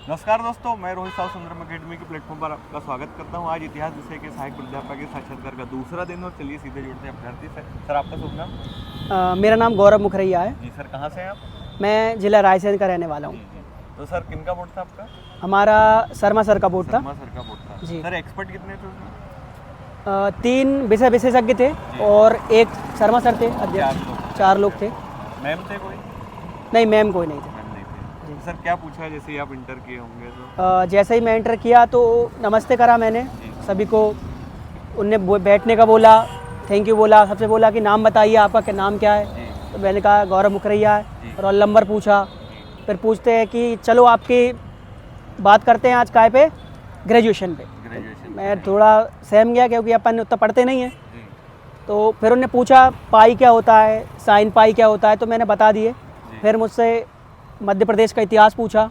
नमस्कार दोस्तों, मैं रोहित साहु सुंदरम अकेडमी के प्लेटफॉर्म पर आपका स्वागत करता हूं। आज इतिहास विषय के सहायक प्राध्यापक के साक्षात्कार का दूसरा दिन और चलिए सीधे जुड़ते हैं अभ्यर्थी से। सर आपका शुभ नाम? मेरा नाम गौरव मुखरैया है। जी सर, कहाँ से हैं आप? मैं जिला रायसेन का रहने वाला हूँ। तो सर किनका बोर्ड था आपका? हमारा शर्मा सर का बोर्ड था। शर्मा सर का बोर्ड था जी। सर एक्सपर्ट कितने थे उसमें? 3 विषय विशेषज्ञ थे और एक शर्मा सर थे अध्यक्ष। 4 लोग थे। मैम थे कोई? नहीं, मैम कोई नहीं थे। मैम नहीं थे। सर क्या पूछा जैसे ही आप इंटर किए होंगे तो? जैसे ही मैं इंटर किया तो नमस्ते करा मैंने सभी को। उनने बैठने का बोला, थैंक यू बोला, सबसे बोला कि नाम बताइए आपका, क्या नाम क्या है। तो मैंने कहा गौरव मुखरैया है। रोल नंबर पूछा। फिर पूछते हैं कि चलो आपकी बात करते हैं आज काय पे, ग्रेजुएशन पे। मैं थोड़ा सहम गया क्योंकि अपन उतना पढ़ते नहीं हैं। तो फिर उन्होंने पूछा पाई क्या होता है, साइन पाई क्या होता है, तो मैंने बता दिए। फिर मुझसे मध्य प्रदेश का इतिहास पूछा।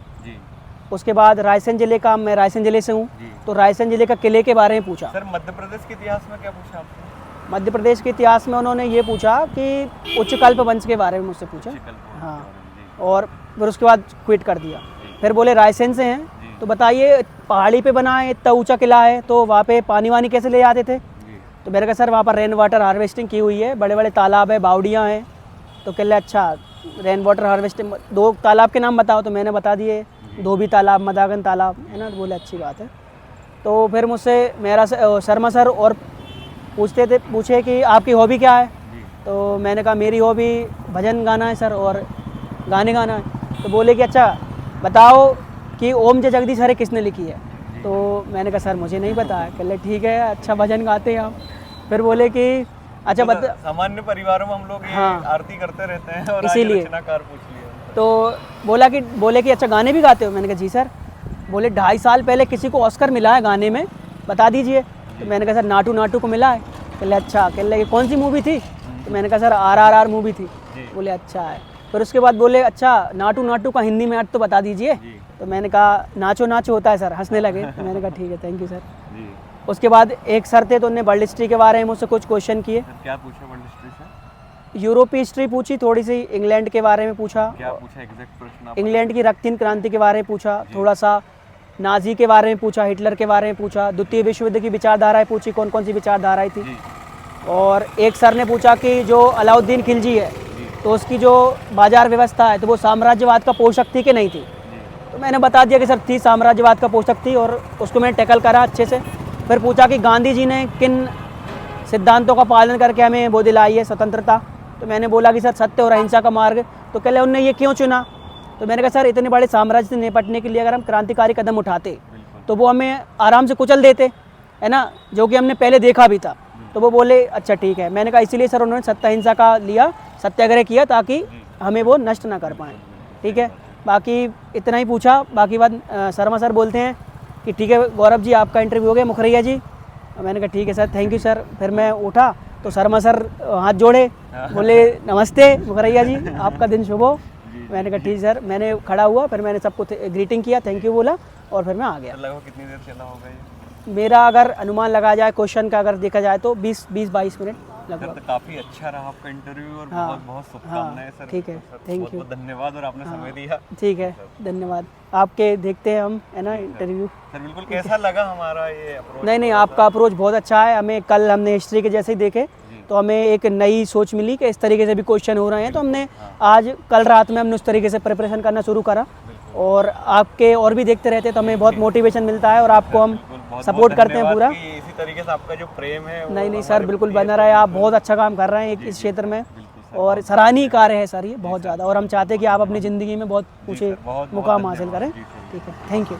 उसके बाद रायसेन ज़िले का, मैं रायसेन ज़िले से हूँ, तो रायसेन ज़िले का किले के बारे में पूछा। सर मध्य प्रदेश के इतिहास में क्या पूछा आपने? मध्य प्रदेश के इतिहास में उन्होंने ये पूछा कि उच्चकल्प वंश के बारे में मुझसे पूछा। हाँ, और फिर उसके बाद क्विट कर दिया। फिर बोले रायसेन से हैं तो बताइए पहाड़ी पे बना है, इतना ऊंचा किला है, तो वहाँ पे पानी वानी कैसे ले जाते थे। तो मैंने कहा सर वहाँ पर रेन वाटर हार्वेस्टिंग की हुई है, बड़े बड़े तालाब है, बावड़ियाँ हैं। तो कह रहे अच्छा रेन वाटर हार्वेस्टिंग, 2 तालाब के नाम बताओ। तो मैंने बता दिए, धोबी तालाब, मदागन तालाब, है ना। तो बोले अच्छी बात है। तो फिर मुझसे मेरा शर्मा सर और पूछे कि आपकी हॉबी क्या है। तो मैंने कहा मेरी हॉबी भजन गाना है सर, और गाने गाना है। तो बोले कि अच्छा बताओ कि ओम जय जगदीश हरे किसने लिखी है। तो मैंने कहा सर मुझे नहीं पता है। कह ले ठीक है, अच्छा भजन गाते हैं आप। फिर बोले कि अच्छा बता। सामान्य परिवारों में हम लोग ये आरती करते रहते हैं और इसीलिए रचनाकार पूछ लिया। तो बोले कि अच्छा गाने भी गाते हो। मैंने कहा जी सर। बोले 2.5 साल पहले किसी को ऑस्कर मिला है गाने में, बता दीजिए। तो मैंने कहा सर नाटू नाटू को मिला है। कह ले अच्छा। कह ले ये कौन सी मूवी थी। तो मैंने कहा सर RRR मूवी थी। बोले अच्छा है। फिर उसके बाद बोले अच्छा नाटू नाटू का हिंदी में अर्थ तो बता दीजिए। तो मैंने कहा नाचो नाचो होता है सर। हंसने लगे। तो मैंने कहा ठीक है, थैंक यू सर। उसके बाद एक सर थे तो उन्होंने वर्ल्ड हिस्ट्री के बारे में मुझसे कुछ क्वेश्चन किए। क्या पूछा वर्ल्ड हिस्ट्री से? यूरोपीय हिस्ट्री पूछी, थोड़ी सी इंग्लैंड के बारे में पूछा। क्या पूछा एग्जैक्ट प्रश्न? इंग्लैंड की रक्तहीन क्रांति के बारे में पूछा, थोड़ा सा नाजी के बारे में पूछा, हिटलर के बारे में पूछा, द्वितीय विश्व युद्ध की विचारधाराएं पूछी, कौन कौन सी विचारधाराएं थी। और एक सर ने पूछा कि जो अलाउद्दीन खिलजी है तो उसकी जो बाजार व्यवस्था है तो वो साम्राज्यवाद का पोषक थी कि नहीं थी। तो मैंने बता दिया कि सर थी, साम्राज्यवाद का पोषक थी, और उसको मैंने टैकल करा अच्छे से। फिर पूछा कि गांधी जी ने किन सिद्धांतों का पालन करके हमें वो दिलाई है स्वतंत्रता। तो मैंने बोला कि सर सत्य और अहिंसा का मार्ग। तो कह ले उनने ये क्यों चुना। तो मैंने कहा सर इतने बड़े साम्राज्य से निपटने के लिए अगर हम क्रांतिकारी कदम उठाते तो वो हमें आराम से कुचल देते, है ना, जो कि हमने पहले देखा भी था। तो वो बोले अच्छा ठीक है। मैंने कहा इसीलिए सर उन्होंने सत्य अहिंसा का लिया, सत्याग्रह किया, ताकि हमें वो नष्ट ना कर पाएँ। ठीक है, बाकी इतना ही पूछा। बाकी बात शर्मा सर बोलते हैं कि ठीक है गौरव जी आपका इंटरव्यू हो गया, मुखरैया जी। मैंने कहा ठीक है सर, थैंक यू सर। फिर मैं उठा तो शर्मा सर हाथ जोड़े, बोले नमस्ते मुखरैया जी, आपका दिन शुभ हो। मैंने कहा ठीक सर। मैंने खड़ा हुआ, फिर मैंने सबको ग्रीटिंग किया, थैंक यू बोला, और फिर मैं आ गया। लगभग कितनी देर चला होगा ये? मेरा अगर अनुमान लगाया जाए क्वेश्चन का, अगर देखा जाए तो 20-22 मिनट लगभग। तो काफी अच्छा रहा आपका इंटरव्यू और बहुत बहुत शुभकामनाएं सर। ठीक है, थैंक यू, बहुत धन्यवाद और आपने समय दिया। ठीक है, धन्यवाद। आपके देखते हैं हम, है ना, इंटरव्यू। सर बिल्कुल कैसा लगा हमारा ये अप्रोच? नहीं, आपका अप्रोच बहुत अच्छा है। हमें कल हमने हिस्ट्री के जैसे ही देखे तो हमें एक नई सोच मिली कि इस तरीके से भी क्वेश्चन हो रहे हैं। तो हमने आज कल रात में हमने उस तरीके से प्रिपरेशन करना शुरू करा, और आपके और भी देखते रहते तो हमें बहुत मोटिवेशन मिलता है, और आपको हम सपोर्ट करते हैं पूरा। इसी तरीके से आपका जो प्रेम है नहीं सर, बिल्कुल बना रहा है। आप बहुत अच्छा काम कर रहे हैं इस क्षेत्र में, और सराहनीय कार्य है सर ये बहुत ज़्यादा। और हम चाहते हैं कि आप अपनी ज़िंदगी में बहुत ऊँचे मुकाम हासिल करें। ठीक है, थैंक यू।